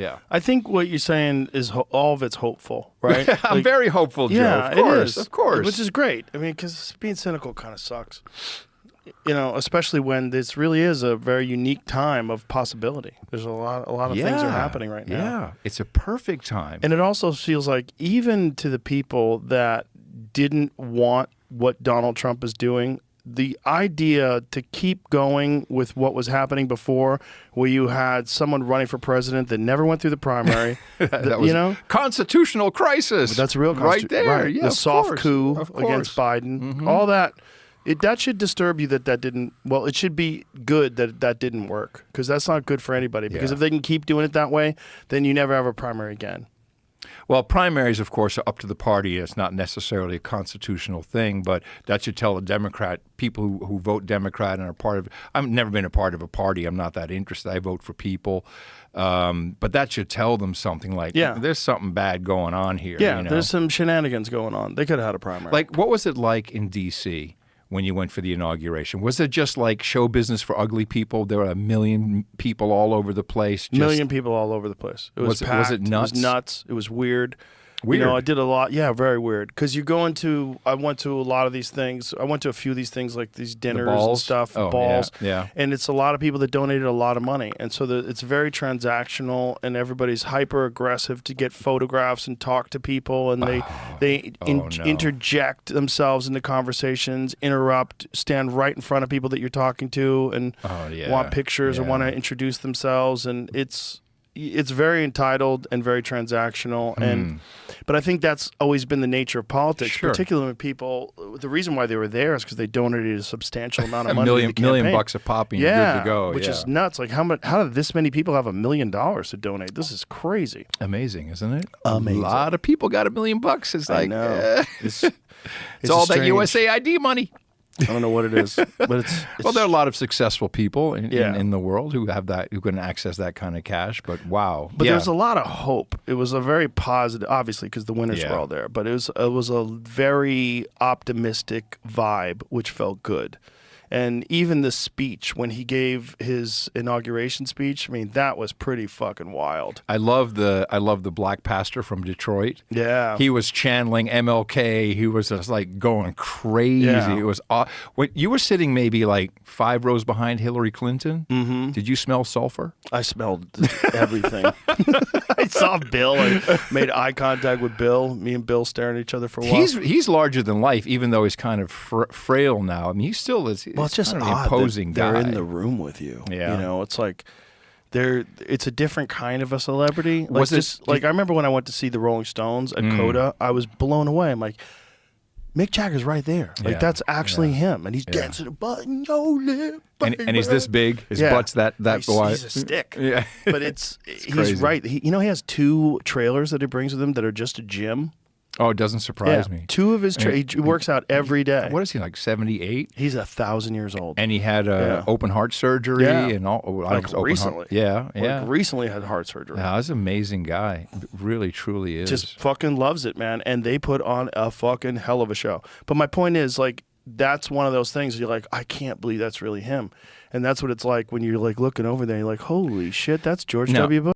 Yeah. I think what you're saying is all of it's hopeful, right? I'm very hopeful, Joe. Yeah, of course, it is. Of course. Which is great. I mean, because being cynical kind of sucks. You know, especially when this really is a very unique time of possibility. There's a lot of things are happening right now. Yeah, it's a perfect time. And it also feels like even to the people that didn't want what Donald Trump is doing, the idea to keep going with what was happening before, where you had someone running for president that never went through the primary, that was, you know, constitutional crisis. that's a real right there. Right. Yeah, the of soft course, coup of course. against Biden, all that. That should disturb you that didn't. Well, it should be good that didn't work, because that's not good for anybody. Because if they can keep doing it that way, then you never have a primary again. Well, primaries, of course, are up to the party. It's not necessarily a constitutional thing, but that should tell a Democrat, people who vote Democrat and are part of – I've never been a part of a party. I'm not that interested. I vote for people. But that should tell them something like, there's something bad going on here. Yeah, you know? there's some shenanigans going on. They could have had a primary. Like, what was it like in D.C. when you went for the inauguration? Was it just like show business for ugly people? There were 1 million people all over the place. A million people all over the place. It was packed. Was it nuts? It was nuts. It was weird. Weird. You know, I did a lot. Yeah, very weird. Because you go into, I went to a lot of these things. I went to a few of these things, like these dinners and stuff, balls. Yeah. And it's a lot of people that donated a lot of money. And so it's very transactional, and everybody's hyper aggressive to get photographs and talk to people. And they interject themselves into conversations, interrupt, stand right in front of people that you're talking to, and want pictures or want to introduce themselves. And it's very entitled and very transactional, but I think that's always been the nature of politics, particularly when people. The reason why they were there is because they donated a substantial amount of money. $1 million bucks a pop, and you're good to go. Which is nuts. Like how did this many people have $1 million to donate? This is crazy. Amazing, isn't it? Amazing. A lot of people got $1 million bucks. It's like I know. It's all that USAID money. I don't know what it is, but it's well, there are a lot of successful people in the world who have that, who can access that kind of cash. But wow, but there's a lot of hope. It was a very positive, obviously, because the winners were all there. But it was a very optimistic vibe, which felt good. And even the speech, when he gave his inauguration speech, I mean, that was pretty fucking wild. I love the black pastor from Detroit. Yeah. He was channeling MLK. He was just like going crazy. Yeah. It was when you were sitting maybe like 5 rows behind Hillary Clinton. Did you smell sulfur? I smelled everything. I saw Bill and made eye contact with Bill. Me and Bill staring at each other for a while. He's larger than life, even though he's kind of frail now. I mean, he still is. Well, it's just an odd imposing that they're guy. in the room with you. Yeah. You know, it's like it's a different kind of a celebrity. Like Was I remember when I went to see the Rolling Stones at Coda, I was blown away. I'm like, Mick Jagger's right there. Like that's actually him, and he's dancing a button, and he's this big. His butt's that wide. He's a stick. Yeah, but he's right. He has 2 trailers that he brings with him that are just a gym. Oh, it doesn't surprise me. 2 of his he works out every day. What is he, like 78? He's 1,000 years old. And he had open heart surgery and all. Recently. Recently had heart surgery. Yeah, he's an amazing guy. Really, truly is. Just fucking loves it, man. And they put on a fucking hell of a show. But my point is, like, that's one of those things you're like, I can't believe that's really him. And that's what it's like when you're like looking over there. You're like, holy shit, that's George W. Bush.